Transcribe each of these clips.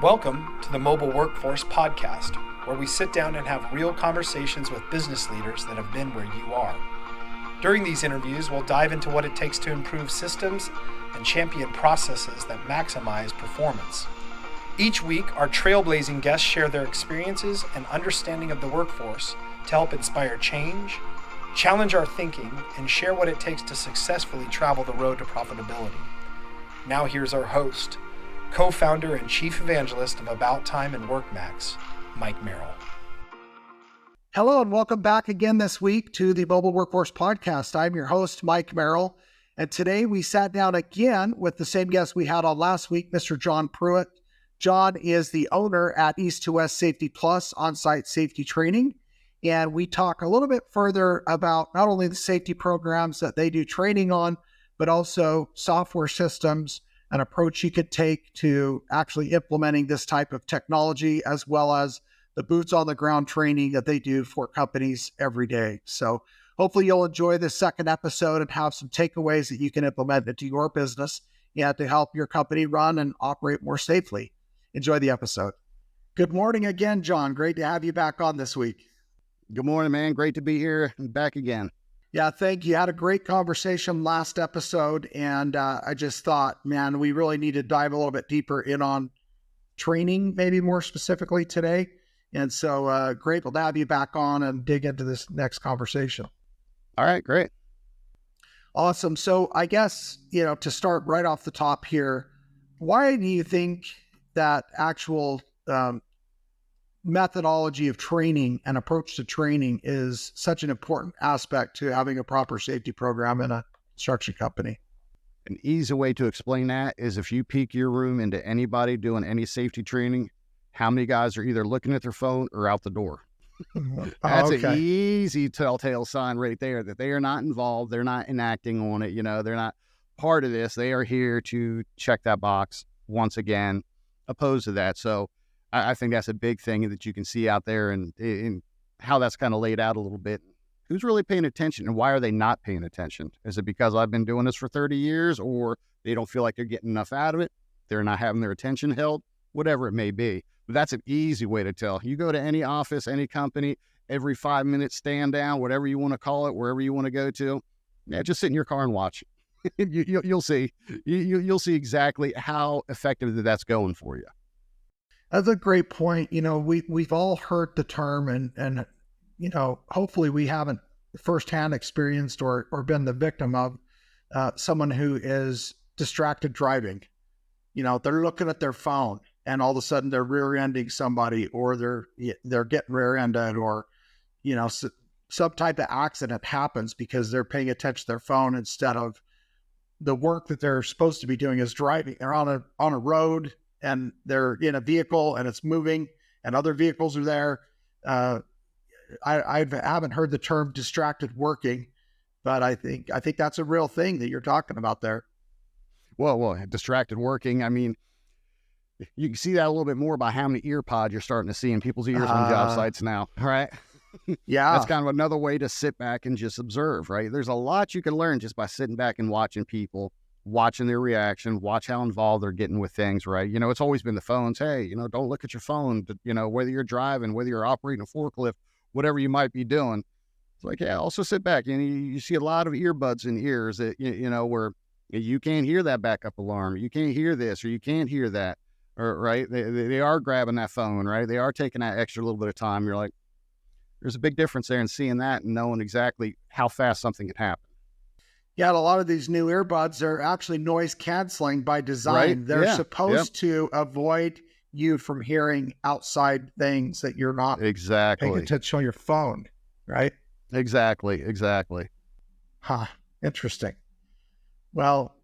Welcome to the Mobile Workforce Podcast, where we sit down and have real conversations with business leaders that have been where you are. During these interviews, we'll dive into what it takes to improve systems and champion processes that maximize performance. Each week, our trailblazing guests share their experiences and understanding of the workforce to help inspire change, challenge our thinking, and share what it takes to successfully travel the road to profitability. Now here's our host, co-founder and chief evangelist of About Time and WorkMax, Mike Merrill. Hello and welcome back again this week to the Mobile Workforce Podcast. I'm your host, Mike Merrill, and today we sat down again with the same guest we had on last week, Mr. John Pruitt. John is the owner at East2West Safety Plus on-site safety training, and we talk a little bit further about not only the safety programs that they do training on, but also software systems, an approach you could take to actually implementing this type of technology, as well as the boots on the ground training that they do for companies every day. So hopefully you'll enjoy this second episode and have some takeaways that you can implement into your business and to help your company run and operate more safely. Enjoy the episode. Good morning again, John. Great to have you back on this week. Good morning, man. Great to be here and back again. Yeah, thank you. Had a great conversation last episode, and I just thought, man, we really need to dive a little bit deeper in on training, maybe more specifically today. And so grateful to have you back on and dig into this next conversation. All right, great. Awesome. So I guess, to start right off the top here, why do you think that actual methodology of training and approach to training is such an important aspect to having a proper safety program in a construction company? An easy way to explain that is if you peek your room into anybody doing any safety training, how many guys are either looking at their phone or out the door? That's an easy telltale sign right there that they are not involved. They're not enacting on it. They're not part of this. They are here to check that box once again, opposed to that. So I think that's a big thing that you can see out there and how that's kind of laid out a little bit. Who's really paying attention and why are they not paying attention? Is it because I've been doing this for 30 years or they don't feel like they're getting enough out of it? They're not having their attention held, whatever it may be. But that's an easy way to tell. You go to any office, any company, every 5 minutes, stand down, whatever you want to call it, wherever you want to go to. Yeah, just sit in your car and watch it. You'll see. You'll see exactly how effective that's going for you. That's a great point. We've all heard the term and hopefully we haven't firsthand experienced or been the victim of someone who is distracted driving. They're looking at their phone and all of a sudden they're rear-ending somebody or they're getting rear-ended or, some type of accident happens because they're paying attention to their phone instead of the work that they're supposed to be doing is driving. They're on a road and they're in a vehicle and it's moving and other vehicles are there. I haven't heard the term distracted working, but I think that's a real thing that you're talking about there. Well, distracted working. I mean, you can see that a little bit more by how many ear pods you're starting to see in people's ears on job sites now, right? Yeah. That's kind of another way to sit back and just observe, right? There's a lot you can learn just by sitting back and watching people, watching their reaction, watch how involved they're getting with things, right? It's always been the phones. Hey, don't look at your phone, whether you're driving, whether you're operating a forklift, whatever you might be doing. It's like, yeah, also sit back. You see a lot of earbuds in ears that, where you can't hear that backup alarm. You can't hear this or you can't hear that, or right? They are grabbing that phone, right? They are taking that extra little bit of time. You're like, there's a big difference there in seeing that and knowing exactly how fast something can happen. Yeah, a lot of these new earbuds are actually noise canceling by design. Right? They're supposed to avoid you from hearing outside things that you're not paying attention on your phone, right? Exactly. Huh. Interesting. Well,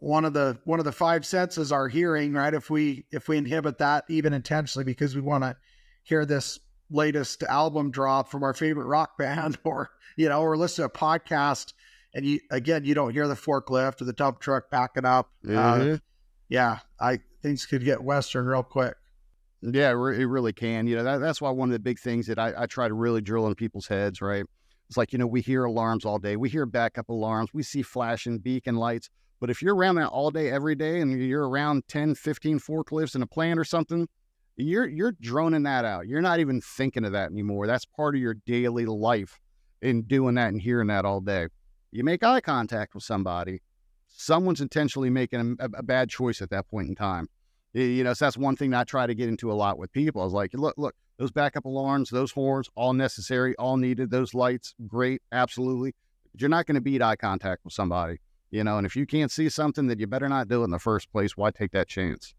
one of the five senses are hearing, right? If we inhibit that even intentionally because we want to hear this latest album drop from our favorite rock band or listen to a podcast, and you don't hear the forklift or the dump truck backing up. Mm-hmm. Things could get Western real quick. Yeah, it really can. That's why one of the big things that I try to really drill in people's heads, right? It's like, we hear alarms all day. We hear backup alarms. We see flashing beacon lights. But if you're around that all day, every day, and you're around 10, 15 forklifts in a plant or something, you're droning that out. You're not even thinking of that anymore. That's part of your daily life in doing that and hearing that all day. You make eye contact with somebody, someone's intentionally making a bad choice at that point in time. So that's one thing that I try to get into a lot with people. I was like, look, those backup alarms, those horns, all necessary, all needed, those lights, great, absolutely. But you're not going to beat eye contact with somebody, and if you can't see something that you better not do in the first place, why take that chance?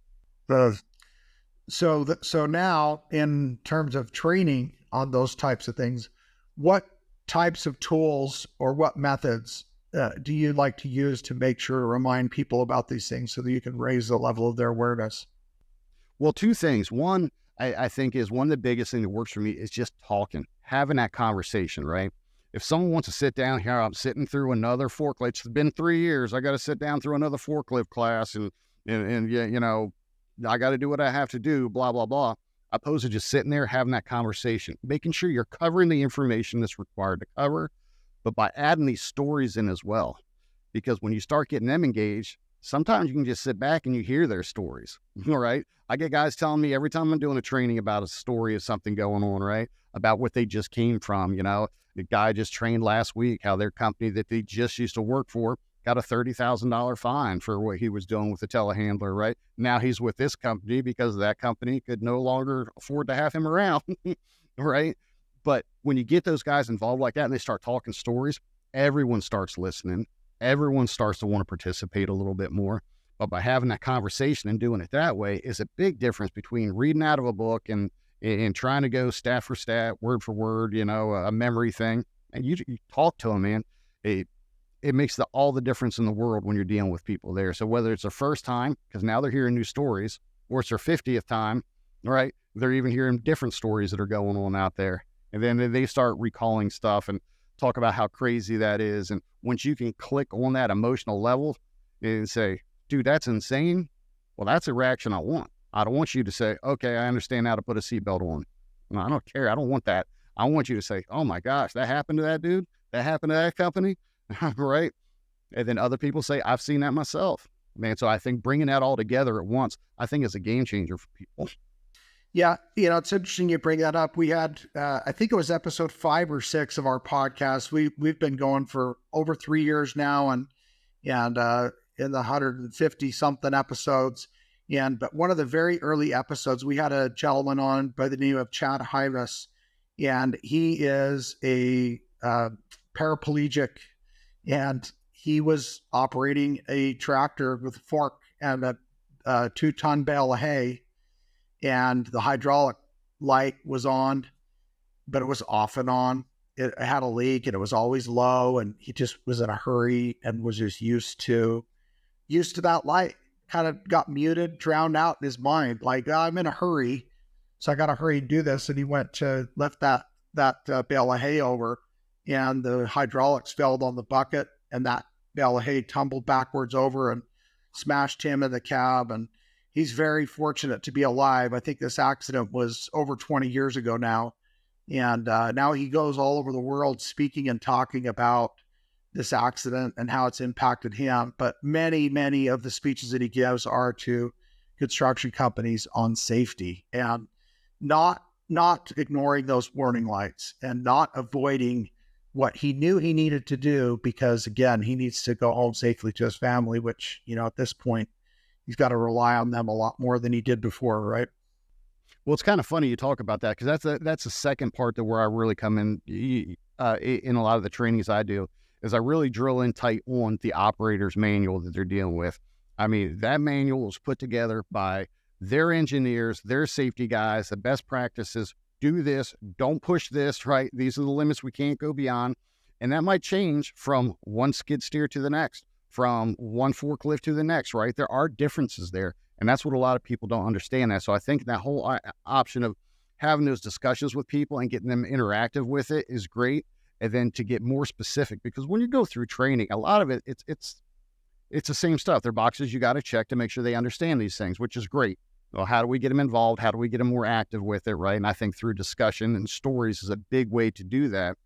So now in terms of training on those types of things, what types of tools or what methods do you like to use to make sure to remind people about these things so that you can raise the level of their awareness? Well, two things. One, I think is one of the biggest thing that works for me is just talking, having that conversation, right? If someone wants to sit down here, I'm sitting through another forklift. It's been 3 years. I got to sit down through another forklift class and I got to do what I have to do, blah, blah, blah. Opposed to just sitting there having that conversation, making sure you're covering the information that's required to cover, but by adding these stories in as well. Because when you start getting them engaged, sometimes you can just sit back and you hear their stories, all right? I get guys telling me every time I'm doing a training about a story of something going on, right? About what they just came from, The guy just trained last week, how their company that they just used to work for got a $30,000 fine for what he was doing with the telehandler, right? Now he's with this company because that company could no longer afford to have him around, right? But when you get those guys involved like that and they start talking stories, everyone starts listening. Everyone starts to want to participate a little bit more. But by having that conversation and doing it that way is a big difference between reading out of a book and trying to go stat for stat, word for word, a memory thing. And you talk to them, man. It makes all the difference in the world when you're dealing with people there. So whether it's their first time, because now they're hearing new stories, or it's their 50th time, right? They're even hearing different stories that are going on out there. And then they start recalling stuff and talk about how crazy that is. And once you can click on that emotional level and say, dude, that's insane. Well, that's a reaction I want. I don't want you to say, okay, I understand how to put a seatbelt on. No, I don't care. I don't want that. I want you to say, oh my gosh, that happened to that dude. That happened to that company. Right. And then other people say, I've seen that myself, man. So I think bringing that all together at once, I think is a game changer for people. Yeah. It's interesting you bring that up. We had, I think it was episode 5 or 6 of our podcast. We've been going for over 3 years now and in the 150 something episodes. But one of the very early episodes, we had a gentleman on by the name of Chad Hyvis, and he is a paraplegic, and he was operating a tractor with a fork and a 2-ton bale of hay, and the hydraulic light was on, but it was off and on. It had a leak and it was always low, and he just was in a hurry and was just used to that light. Kind of got muted, drowned out in his mind, like, oh, I'm in a hurry, so I got to hurry and do this. And he went to lift that bale of hay over, and the hydraulics failed on the bucket, and that bale of hay tumbled backwards over and smashed him in the cab. And he's very fortunate to be alive. I think this accident was over 20 years ago now. And now he goes all over the world speaking and talking about this accident and how it's impacted him. But many, many of the speeches that he gives are to construction companies on safety, and not ignoring those warning lights and not avoiding what he knew he needed to do, because again, he needs to go home safely to his family, which, at this point, he's got to rely on them a lot more than he did before, right? Well, it's kind of funny you talk about that, because that's the second part that where I really come in a lot of the trainings I do, is I really drill in tight on the operator's manual that they're dealing with. I mean, that manual was put together by their engineers, their safety guys, the best practices. Do this, don't push this, right? These are the limits we can't go beyond. And that might change from one skid steer to the next, from one forklift to the next, right? There are differences there. And that's what a lot of people don't understand that. So I think that whole option of having those discussions with people and getting them interactive with it is great. And then to get more specific, because when you go through training, a lot of it, it's the same stuff. They're boxes you got to check to make sure they understand these things, which is great. Well, how do we get them involved? How do we get them more active with it, right? And I think through discussion and stories is a big way to do that.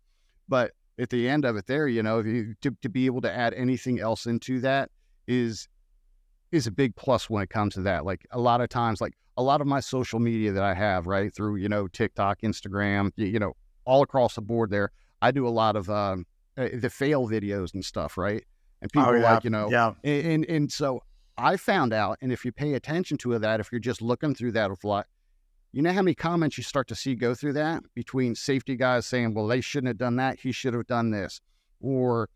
But at the end of it there, to be able to add anything else into that is a big plus when it comes to that. Like a lot of times, like a lot of my social media that I have, right, through, TikTok, Instagram, all across the board there, I do a lot of the fail videos and stuff, right? And people and so I found out, and if you pay attention to that, if you're just looking through that a lot, you know how many comments you start to see go through that between safety guys saying, well, they shouldn't have done that, he should have done this. Or,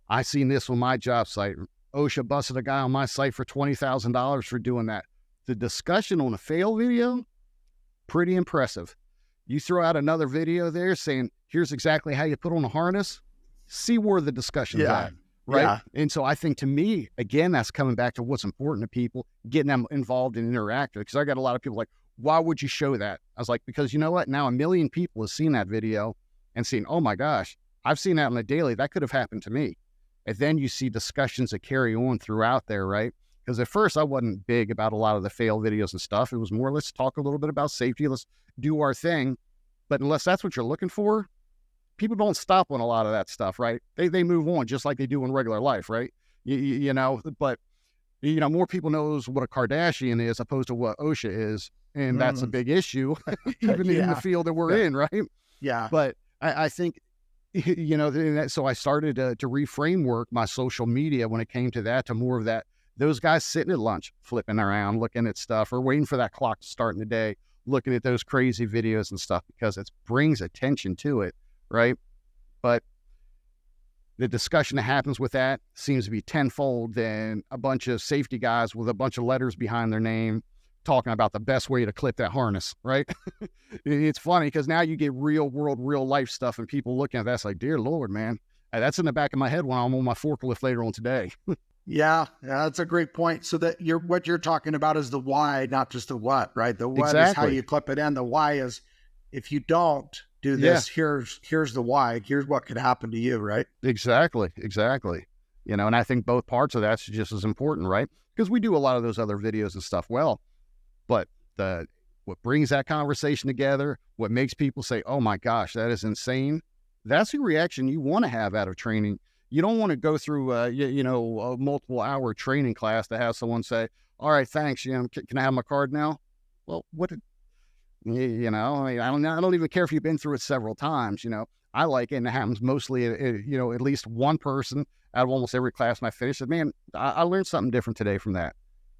I seen this on my job site. OSHA busted a guy on my site for $20,000 for doing that. The discussion on a fail video, pretty impressive. You throw out another video there saying, here's exactly how you put on a harness, see where the discussion's at, right? Yeah. And so I think, to me, again, that's coming back to what's important to people, getting them involved and interactive. Because I got a lot of people like, why would you show that? I was like, because you know what? Now 1 million people have seen that video and seen, oh my gosh, I've seen that on a daily. That could have happened to me. And then you see discussions that carry on throughout there, right? Because at first I wasn't big about a lot of the fail videos and stuff. It was more, let's talk a little bit about safety. Let's do our thing. But unless that's what you're looking for, people don't stop on a lot of that stuff, right? They move on just like they do in regular life, right? But more people knows what a Kardashian is opposed to what OSHA is. And that's a big issue, even in the field that we're in, right? Yeah. But I think, so I started to reframe my social media when it came to that, to more of that, those guys sitting at lunch, flipping around, looking at stuff, or waiting for that clock to start in the day, looking at those crazy videos and stuff, because it brings attention to it, right? But the discussion that happens with that seems to be tenfold than a bunch of safety guys with a bunch of letters behind their name talking about the best way to clip that harness, right? It's funny because now you get real world, real life stuff, and people looking at that's like, dear Lord, man, that's in the back of my head when I'm on my forklift later on today. Yeah, that's a great point. So that what you're talking about is the why, not just the what, right? The what is how you clip it in. The why is, if you don't do this, here's the why. Here's what could happen to you, right? Exactly. And I think both parts of that's just as important, right? Because we do a lot of those other videos and stuff well. But what brings that conversation together, what makes people say, oh my gosh, that is insane, that's the reaction you want to have out of training. You don't want to go through a multiple hour training class to have someone say, all right, thanks, can I have my card now? Well, I don't even care if you've been through it several times. I like it, and it happens mostly at least one person out of almost every class when I finish it. Man, I learned something different today from that.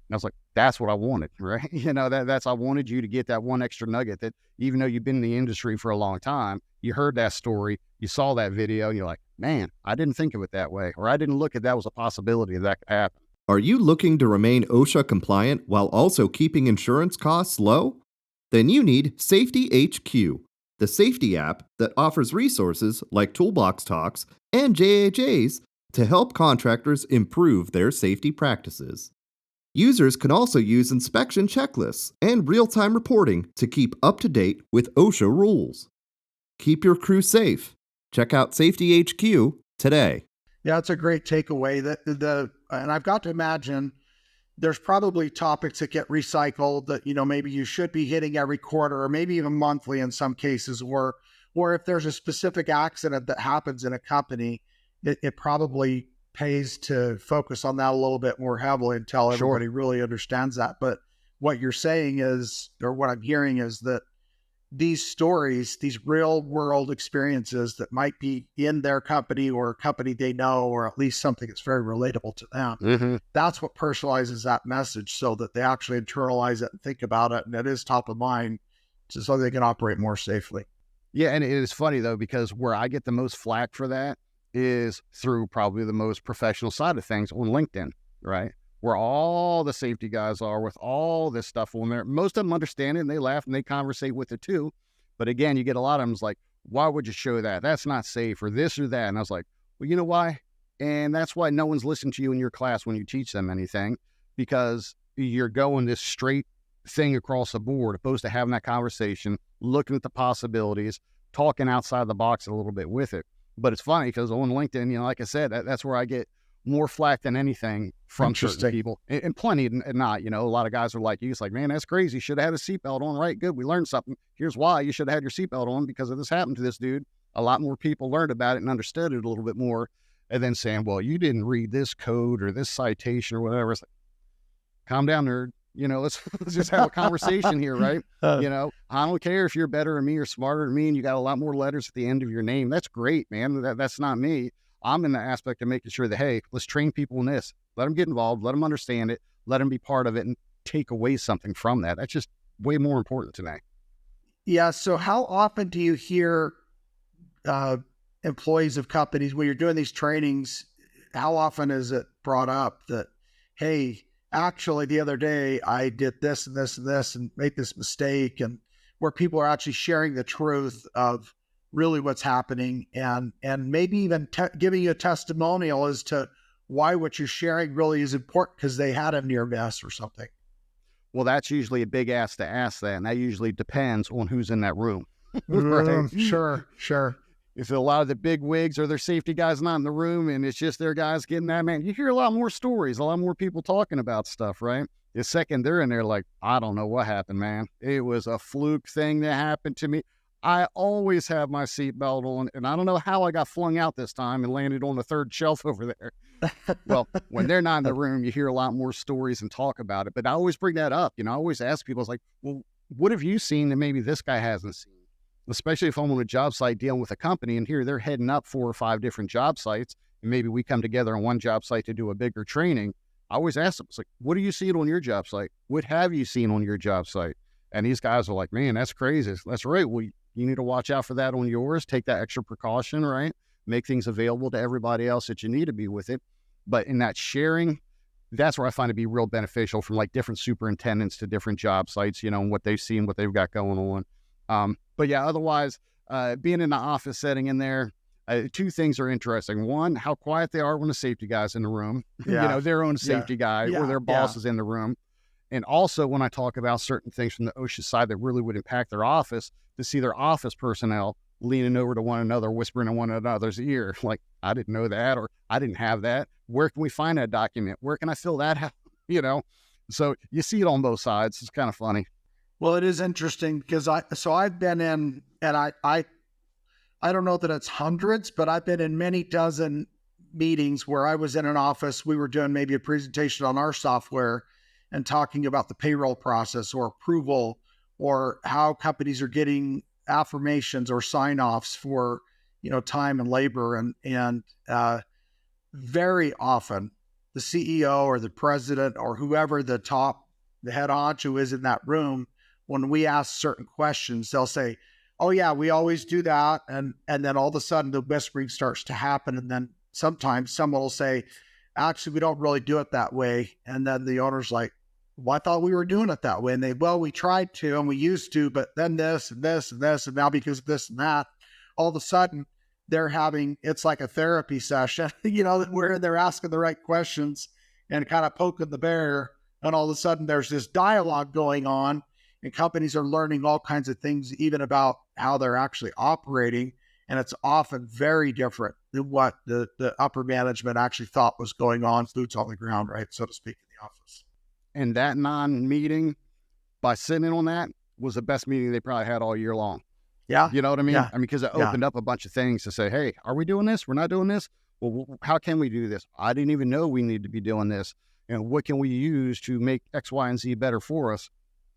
And I was like, that's what I wanted, right? I wanted you to get that one extra nugget that, even though you've been in the industry for a long time, you heard that story, you saw that video, and you're like, man, I didn't think of it that way, or I didn't look at that was a possibility that could happen. Are you looking to remain OSHA compliant while also keeping insurance costs low? Then you need Safety HQ, the safety app that offers resources like Toolbox Talks and JHAs to help contractors improve their safety practices. Users can also use inspection checklists and real-time reporting to keep up to date with OSHA rules. Keep your crew safe. Check out Safety HQ today. Yeah, it's a great takeaway. And I've got to imagine there's probably topics that get recycled that, maybe you should be hitting every quarter, or maybe even monthly in some cases, or if there's a specific accident that happens in a company, it probably pays to focus on that a little bit more heavily until everybody really understands that. But what you're saying is, or what I'm hearing is, that these stories, these real world experiences that might be in their company or a company they know, or at least something that's very relatable to them, that's what personalizes that message, so that they actually internalize it and think about it, and it is top of mind, so they can operate more safely. Yeah, and it is funny though, because where I get the most flack for that is through probably the most professional side of things on LinkedIn, right? Where all the safety guys are with all this stuff on there. Most of them understand it, and they laugh and they conversate with it too. But again, you get a lot of them like, why would you show that? That's not safe, or this or that. And I was like, well, you know why? And that's why no one's listening to you in your class when you teach them anything, because you're going this straight thing across the board, opposed to having that conversation, looking at the possibilities, talking outside the box a little bit with it. But it's funny because on LinkedIn, like I said, that's where I get more flack than anything from certain people, and plenty and not. A lot of guys are like you. It's like, man, that's crazy. Should have had a seatbelt on, right? Good, we learned something. Here's why you should have had your seatbelt on, because of this happened to this dude. A lot more people learned about it and understood it a little bit more and then saying, well, you didn't read this code or this citation or whatever. It's like, calm down, nerd. Let's just have a conversation here, right? I don't care if you're better than me or smarter than me and you got a lot more letters at the end of your name. That's great, man. That's not me. I'm in the aspect of making sure that, hey, let's train people in this. Let them get involved. Let them understand it. Let them be part of it and take away something from that. That's just way more important today. Yeah. So how often do you hear employees of companies, when you're doing these trainings, how often is it brought up that, hey, actually the other day I did this and this and this and made this mistake, and where people are actually sharing the truth of really what's happening and maybe even giving you a testimonial as to why what you're sharing really is important because they had a near miss or something? Well, that's usually a big ask to ask that, and that usually depends on who's in that room. Right? Sure. If a lot of the big wigs or their safety guys not in the room and it's just their guys getting that, man, you hear a lot more stories, a lot more people talking about stuff, right? The second they're in there, like, I don't know what happened, man. It was a fluke thing that happened to me. I always have my seatbelt on, and I don't know how I got flung out this time and landed on the third shelf over there. Well, when they're not in the room, you hear a lot more stories and talk about it. But I always bring that up. I always ask people, it's like, well, what have you seen that maybe this guy hasn't seen? Especially if I'm on a job site dealing with a company and here they're heading up 4 or 5 different job sites, and maybe we come together on one job site to do a bigger training. I always ask them, it's like, what do you see on your job site? What have you seen on your job site? And these guys are like, man, that's crazy. That's right. Well, you need to watch out for that on yours. Take that extra precaution, right? Make things available to everybody else that you need to be with it. But in that sharing, that's where I find it to be real beneficial from like different superintendents to different job sites, and what they've seen, what they've got going on. But yeah, otherwise, being in the office setting in there, 2 things are interesting. One, how quiet they are when the safety guy's in the room, their own safety guy or their boss is in the room. And also when I talk about certain things from the OSHA side that really would impact their office, to see their office personnel leaning over to one another, whispering in one another's ear, like, I didn't know that, or I didn't have that. Where can we find that document? Where can I fill that out? So you see it on both sides. It's kind of funny. Well, it is interesting because I've been in, and I don't know that it's hundreds, but I've been in many dozen meetings where I was in an office. We were doing maybe a presentation on our software and talking about the payroll process or approval or how companies are getting affirmations or sign-offs for, time and labor. And very often the CEO or the president or whoever the head honcho is in that room, when we ask certain questions, they'll say, oh yeah, we always do that. And then all of a sudden the whispering starts to happen. And then sometimes someone will say, actually, we don't really do it that way. And then the owner's like, well, I thought we were doing it that way. And we tried to, and we used to, but then this and this and this, and now because of this and that, all of a sudden it's like a therapy session, where they're asking the right questions and kind of poking the bear. And all of a sudden there's this dialogue going on, and companies are learning all kinds of things, even about how they're actually operating. And it's often very different than what the upper management actually thought was going on, boots on the ground, right, so to speak, in the office. And that non-meeting, by sitting in on that, was the best meeting they probably had all year long. Yeah. You know what I mean? Yeah. I mean, because it opened up a bunch of things to say, hey, are we doing this? We're not doing this? Well, how can we do this? I didn't even know we need to be doing this. What can we use to make X, Y, and Z better for us?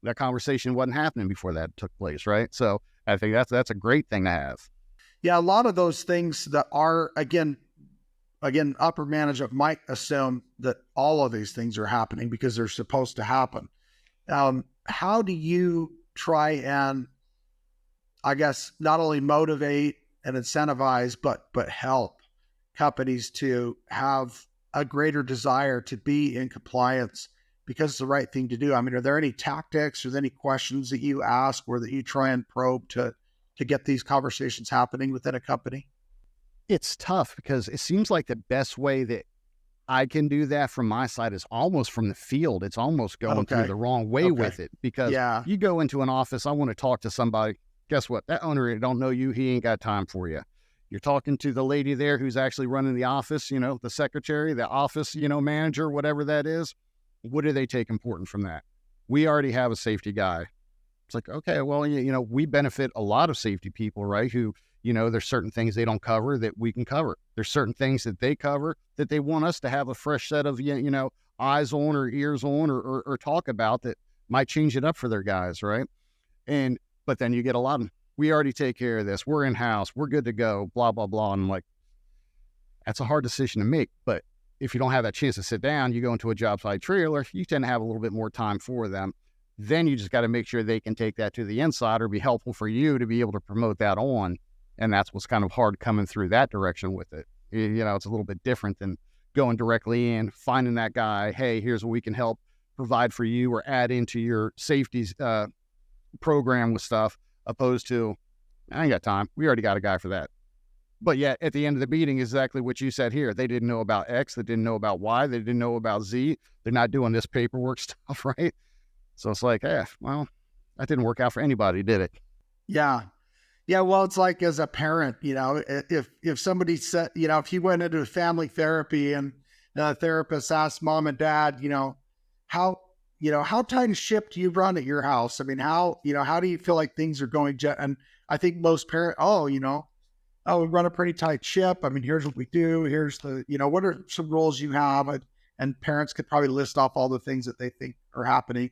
That conversation wasn't happening before that took place, right? So I think that's a great thing to have. Yeah, a lot of those things that are, again, upper management might assume that all of these things are happening because they're supposed to happen. How do you try and, I guess, not only motivate and incentivize, but help companies to have a greater desire to be in compliance because it's the right thing to do? I mean, are there any tactics or any questions that you ask or that you try and probe to get these conversations happening within a company? It's tough because it seems like the best way that I can do that from my side is almost from the field. It's almost going through the wrong way with it, because you go into an office, I want to talk to somebody. Guess what? That owner don't know you. He ain't got time for you. You're talking to the lady there who's actually running the office, the secretary, the office, manager, whatever that is. What do they take important from that? We already have a safety guy. It's like, okay, well, we benefit a lot of safety people, right? Who, There's certain things they don't cover that we can cover. There's certain things that they cover that they want us to have a fresh set of, eyes on or ears on or talk about that might change it up for their guys, right? But then you get a lot of, we already take care of this. We're in-house. We're good to go, blah, blah, blah. And I'm like, that's a hard decision to make. But if you don't have that chance to sit down, you go into a job site trailer, you tend to have a little bit more time for them. Then you just got to make sure they can take that to the inside or be helpful for you to be able to promote that on. And that's what's kind of hard coming through that direction with it. It's a little bit different than going directly in, finding that guy, hey, here's what we can help provide for you or add into your safety program with stuff, opposed to, I ain't got time. We already got a guy for that. But yet at the end of the meeting, exactly what you said here. They didn't know about X. They didn't know about Y. They didn't know about Z. They're not doing this paperwork stuff, right? So it's like, well, that didn't work out for anybody, did it? Yeah. Yeah. Well, it's like as a parent, if somebody said, if you went into family therapy and the therapist asked mom and dad, how tight a ship do you run at your house? I mean, how do you feel like things are going? And I think most parents, we run a pretty tight ship. I mean, here's what we do. Here's the, what are some rules you have? And parents could probably list off all the things that they think are happening.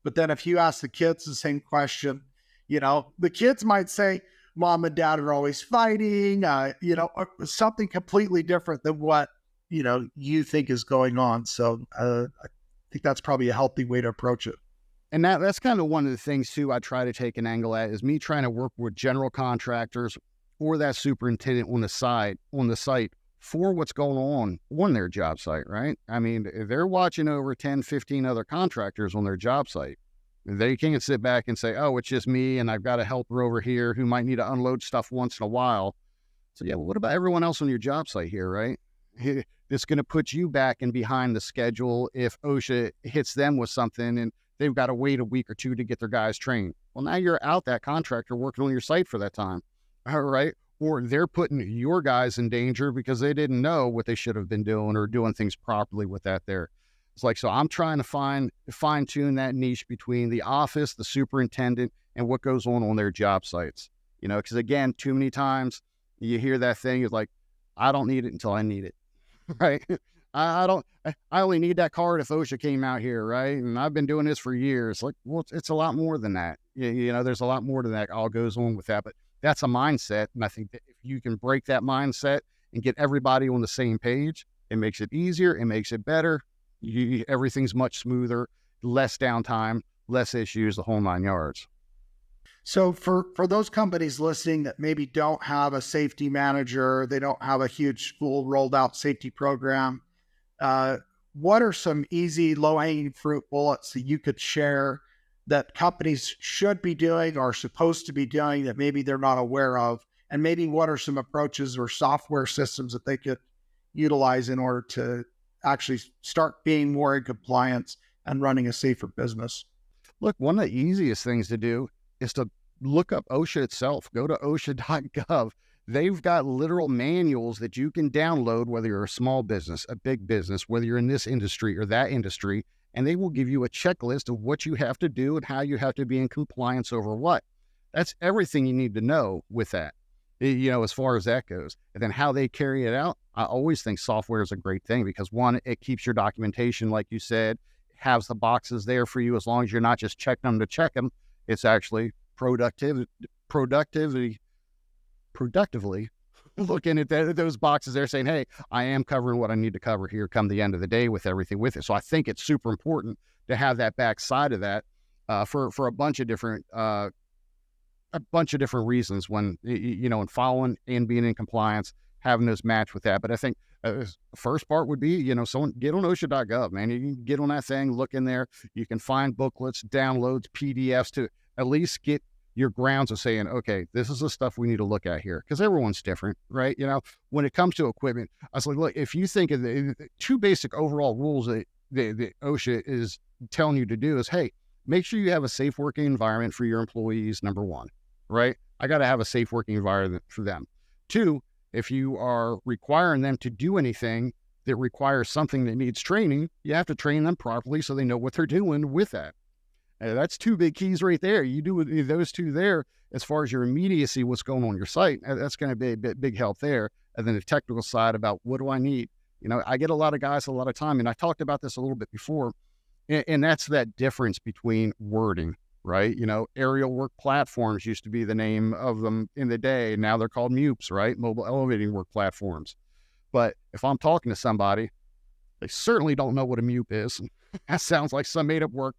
But then if you ask the kids the same question, the kids might say, mom and dad are always fighting, something completely different than what, you think is going on. So I think that's probably a healthy way to approach it. And that's kind of one of the things too, I try to take an angle at is me trying to work with general contractors or that superintendent on the site for what's going on their job site, right? I mean, they're watching over 10, 15 other contractors on their job site. They can't sit back and say, oh, it's just me and I've got a helper over here who might need to unload stuff once in a while. So yeah, well, what about everyone else on your job site here, right? It's going to put you back and behind the schedule if OSHA hits them with something and they've got to wait a week or two to get their guys trained. Well, now you're out that contractor working on your site for that time, all right? Or they're putting your guys in danger because they didn't know what they should have been doing or doing things properly with that there. It's like, so I'm trying to fine tune that niche between the office, the superintendent, and what goes on their job sites. Because again, too many times you hear that thing is like, I don't need it until I need it, right? I only need that card if OSHA came out here, right? And I've been doing this for years. Like, well, it's a lot more than that. There's a lot more to that all goes on with that, but that's a mindset. And I think that if you can break that mindset and get everybody on the same page, it makes it easier. It makes it better. Everything's much smoother, less downtime, less issues, the whole 9 yards. So for those companies listening that maybe don't have a safety manager, they don't have a huge full rolled out safety program, what are some easy low-hanging fruit bullets that you could share that companies should be doing or supposed to be doing that maybe they're not aware of? And maybe what are some approaches or software systems that they could utilize in order to actually start being more in compliance and running a safer business? Look, one of the easiest things to do is to look up OSHA itself. Go to OSHA.gov. They've got literal manuals that you can download, whether you're a small business, a big business, whether you're in this industry or that industry, and they will give you a checklist of what you have to do and how you have to be in compliance over what. That's everything you need to know with that, as far as that goes. And then how they carry it out, I always think software is a great thing because one, it keeps your documentation, like you said, has the boxes there for you as long as you're not just checking them to check them. It's actually productively looking at those boxes there saying, hey, I am covering what I need to cover here come the end of the day with everything with it. So I think it's super important to have that backside of that for a bunch of different reasons when, in following and being in compliance, having those match with that. But I think the first part would be, someone get on OSHA.gov, man. You can get on that thing, look in there. You can find booklets, downloads, PDFs to at least get your grounds of saying, okay, this is the stuff we need to look at here. Because everyone's different, right? When it comes to equipment, I was like, look, if you think of the two basic overall rules that OSHA is telling you to do is, hey, make sure you have a safe working environment for your employees, number one, right? I got to have a safe working environment for them. Two, if you are requiring them to do anything that requires something that needs training, you have to train them properly so they know what they're doing with that. That's two big keys right there. You do those two there, as far as your immediacy, what's going on your site, that's going to be a big help there. And then the technical side about what do I need? I get a lot of guys a lot of time, and I talked about this a little bit before, and that's that difference between wording, right? Aerial work platforms used to be the name of them in the day. Now they're called MUPs, right? Mobile elevating work platforms. But if I'm talking to somebody, they certainly don't know what a MUP is. That sounds like some made up work.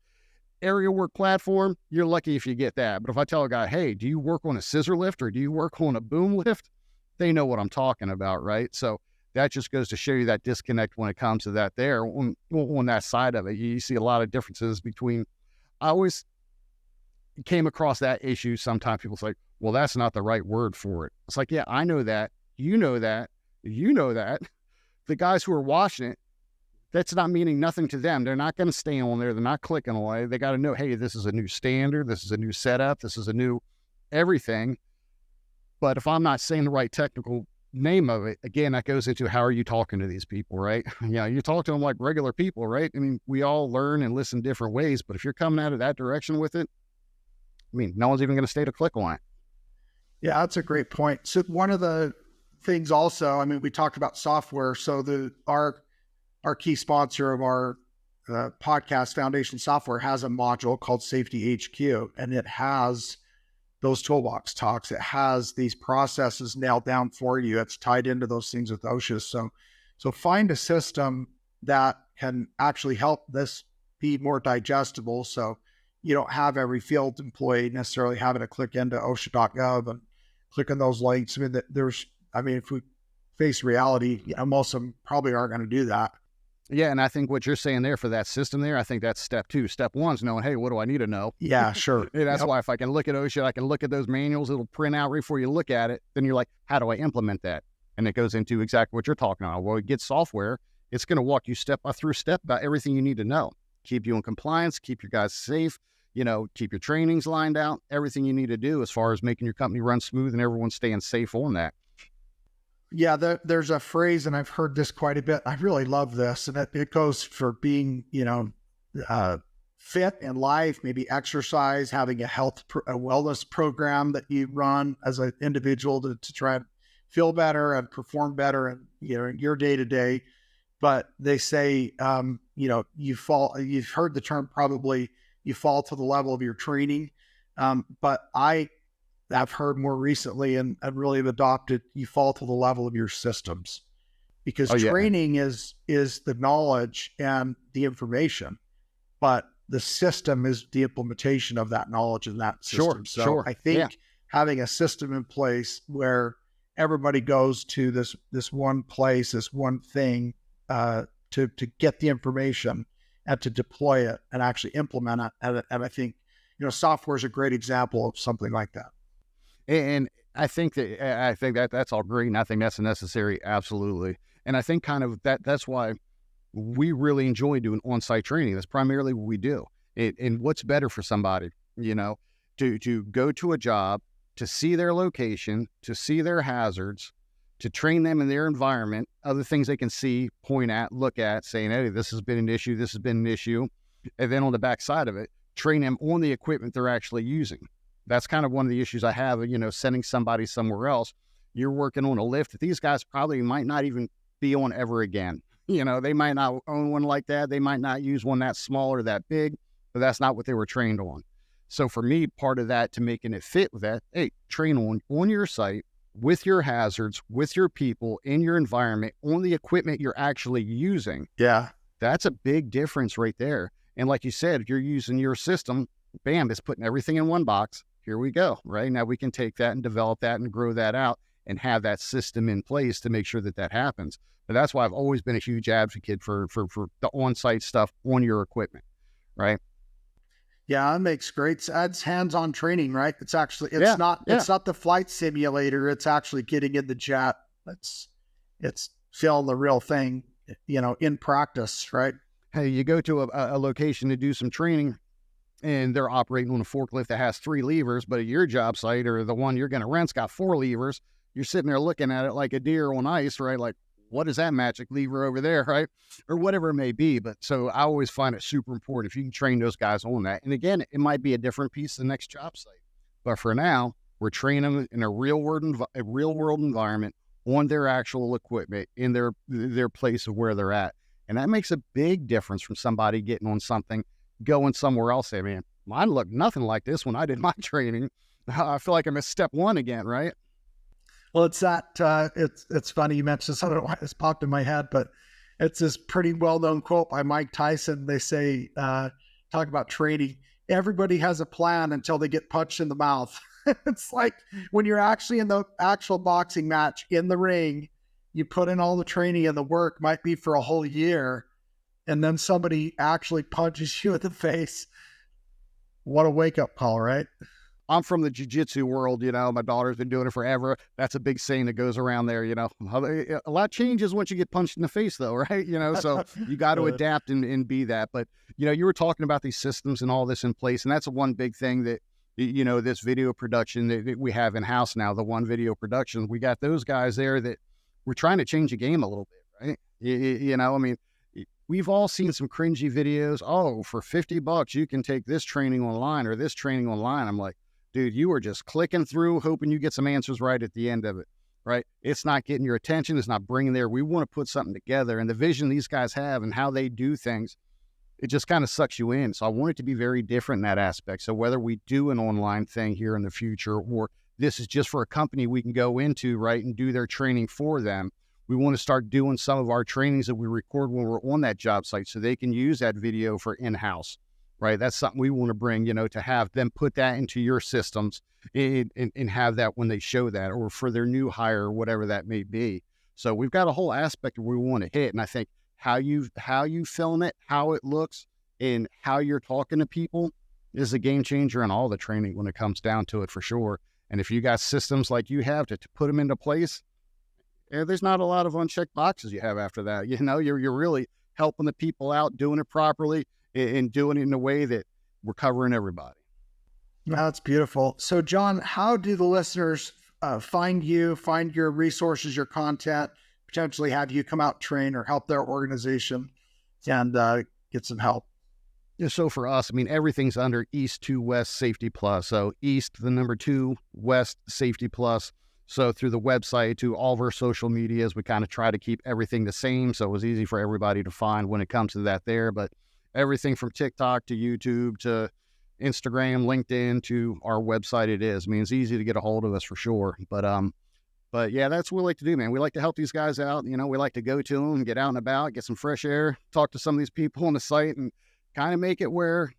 Aerial work platform, you're lucky if you get that. But if I tell a guy, hey, do you work on a scissor lift or do you work on a boom lift? They know what I'm talking about, right? So that just goes to show you that disconnect when it comes to that there on that side of it. You see a lot of differences between, I always came across that issue. Sometimes people say, well, that's not the right word for it. It's like, yeah, I know that. You know that. You know that. The guys who are watching it, that's not meaning nothing to them. They're not going to stay on there. They're not clicking away. They got to know, hey, this is a new standard. This is a new setup. This is a new everything. But if I'm not saying the right technical name of it, again, that goes into how are you talking to these people, right? You talk to them like regular people, right? I mean, we all learn and listen different ways, but if you're coming out of that direction with it, I mean, no one's even going to stay to click on it. Yeah, that's a great point. So one of the things also, I mean, we talked about software. So our key sponsor of our podcast, Foundation Software, has a module called Safety HQ, and it has those toolbox talks. It has these processes nailed down for you. It's tied into those things with OSHA. So find a system that can actually help this be more digestible. So you don't have every field employee necessarily having to click into OSHA.gov and click on those links. I mean, if we face reality, most of them probably aren't going to do that. Yeah, and I think what you're saying there for that system there, I think that's step 2. Step 1 is knowing, hey, what do I need to know? Yeah, sure. That's why if I can look at OSHA, I can look at those manuals, it'll print out right before you look at it. Then you're like, how do I implement that? And it goes into exactly what you're talking about. Well, you get software, it's going to walk you step by step about everything you need to know. Keep you in compliance, keep your guys safe, keep your trainings lined out, everything you need to do as far as making your company run smooth and everyone staying safe on that. Yeah, there's a phrase, and I've heard this quite a bit. I really love this, and it goes for being, fit in life, maybe exercise, having a wellness program that you run as an individual to try and feel better and perform better in your day to day. But they say, you've heard the term probably, you fall to the level of your training. But I've heard more recently and really have adopted, you fall to the level of your systems, because training is the knowledge and the information, but the system is the implementation of that knowledge in that system. I think having a system in place where everybody goes to this one place, this one thing, to get the information and to deploy it and actually implement it. And I think, software is a great example of something like that. And I think that's all great, and I think that's necessary, absolutely. And I think kind of that's why we really enjoy doing on-site training. That's primarily what we do. And what's better for somebody, to go to a job, to see their location, to see their hazards, to train them in their environment, other things they can see, point at, look at, saying, hey, this has been an issue, this has been an issue. And then on the back side of it, train them on the equipment they're actually using. That's kind of one of the issues I have, sending somebody somewhere else. You're working on a lift that these guys probably might not even be on ever again. They might not own one like that. They might not use one that small or that big, but that's not what they were trained on. So for me, part of that to making it fit with that, hey, train on your site with your hazards, with your people, in your environment, on the equipment you're actually using. Yeah. That's a big difference right there. And like you said, if you're using your system, bam, it's putting everything in one box. Here we go, right? Now we can take that and develop that and grow that out and have that system in place to make sure that happens. But that's why I've always been a huge advocate for the on-site stuff on your equipment, right? Yeah, that makes great. It's hands-on training, right? It's actually, it's not the flight simulator. It's actually getting in the jet. It's feeling the real thing, in practice, right? Hey, you go to a location to do some training, and they're operating on a forklift that has 3 levers, but at your job site or the one you're going to rent's got 4 levers. You're sitting there looking at it like a deer on ice, right? Like, what is that magic lever over there, right? Or whatever it may be. But so I always find it super important if you can train those guys on that. And again, it might be a different piece the next job site. But for now, we're training them in a real world environment on their actual equipment in their place of where they're at. And that makes a big difference from somebody getting on something, going somewhere else. Say, man, mine looked nothing like this when I did my training. I feel like I'm at step one again, right? Well, it's that, it's funny you mentioned this. I don't know why this popped in my head, but it's this pretty well-known quote by Mike Tyson. They say, talk about training, everybody has a plan until they get punched in the mouth. It's like when you're actually in the actual boxing match in the ring, you put in all the training and the work might be for a whole year, and then somebody actually punches you in the face. What a wake-up call, right? I'm from the jiu-jitsu world, my daughter's been doing it forever. That's a big saying that goes around there, A lot changes once you get punched in the face though, right? So you got to adapt and be that. But, you were talking about these systems and all this in place. And that's one big thing that, this video production that we have in-house now, the one video production, we got those guys there that we're trying to change the game a little bit, right? We've all seen some cringy videos. Oh, for $50, you can take this training online or this training online. I'm like, dude, you are just clicking through, hoping you get some answers right at the end of it, right? It's not getting your attention. It's not bringing there. We want to put something together. And the vision these guys have and how they do things, it just kind of sucks you in. So I want it to be very different in that aspect. So whether we do an online thing here in the future, or this is just for a company we can go into, right, and do their training for them, we want to start doing some of our trainings that we record when we're on that job site so they can use that video for in-house. Right. That's something we want to bring, to have them put that into your systems and have that when they show that, or for their new hire, or whatever that may be. So we've got a whole aspect we want to hit. And I think how you film it, how it looks, and how you're talking to people is a game changer in all the training when it comes down to it, for sure. And if you got systems like you have to put them into place, there's not a lot of unchecked boxes you have after that. You're really helping the people out, doing it properly, and doing it in a way that we're covering everybody. That's beautiful. So, John, how do the listeners find you, find your resources, your content, potentially have you come out, train, or help their organization and get some help? Yeah, so for us, everything's under East2West Safety Plus. So East, the number 2, West Safety Plus. So through the website to all of our social medias, we kind of try to keep everything the same. So it was easy for everybody to find when it comes to that there. But everything from TikTok to YouTube to Instagram, LinkedIn to our website, it's easy to get a hold of us for sure. But yeah, that's what we like to do, man. We like to help these guys out. We like to go to them, get out and about, get some fresh air, talk to some of these people on the site, and kind of make it where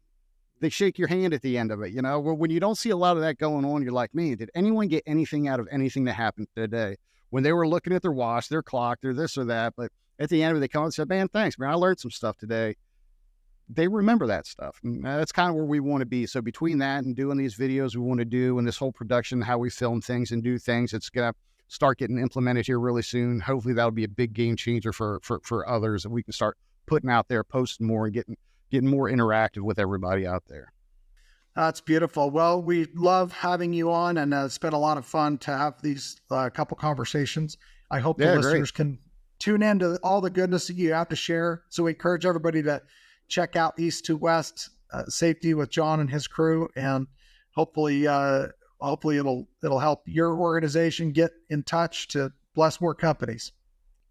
they shake your hand at the end of it. When you don't see a lot of that going on, you're like, man, did anyone get anything out of anything that happened today? When they were looking at their watch, their clock, their this or that, but at the end of it, they come and say, man, thanks, man, I learned some stuff today. They remember that stuff. And that's kind of where we want to be. So between that and doing these videos we want to do and this whole production, how we film things and do things, it's going to start getting implemented here really soon. Hopefully that'll be a big game changer for others, and we can start putting out there, posting more, and getting more interactive with everybody out there. That's beautiful. Well, we love having you on, and it's been a lot of fun to have these couple conversations. I hope the listeners can tune in to all the goodness that you have to share. So we encourage everybody to check out East2West Safety with John and his crew, and hopefully it'll help your organization get in touch to bless more companies.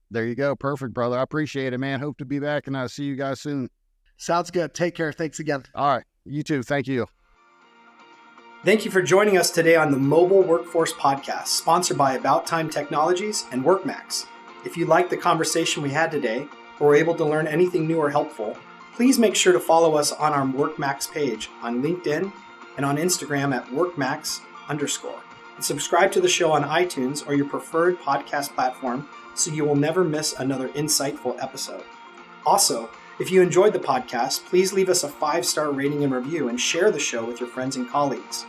There you go. Perfect, brother. I appreciate it, man. Hope to be back, and I'll see you guys soon. Sounds good. Take care. Thanks again. All right. You too. Thank you. Thank you for joining us today on the Mobile Workforce Podcast, sponsored by About Time Technologies and WorkMax. If you liked the conversation we had today, or were able to learn anything new or helpful, please make sure to follow us on our WorkMax page on LinkedIn and on Instagram at WorkMax_. And subscribe to the show on iTunes or your preferred podcast platform so you will never miss another insightful episode. Also, if you enjoyed the podcast, please leave us a 5-star rating and review and share the show with your friends and colleagues.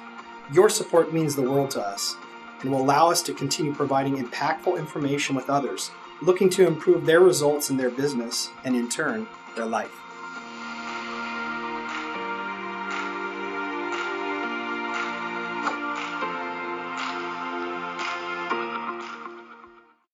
Your support means the world to us and will allow us to continue providing impactful information with others looking to improve their results in their business and, in turn, their life.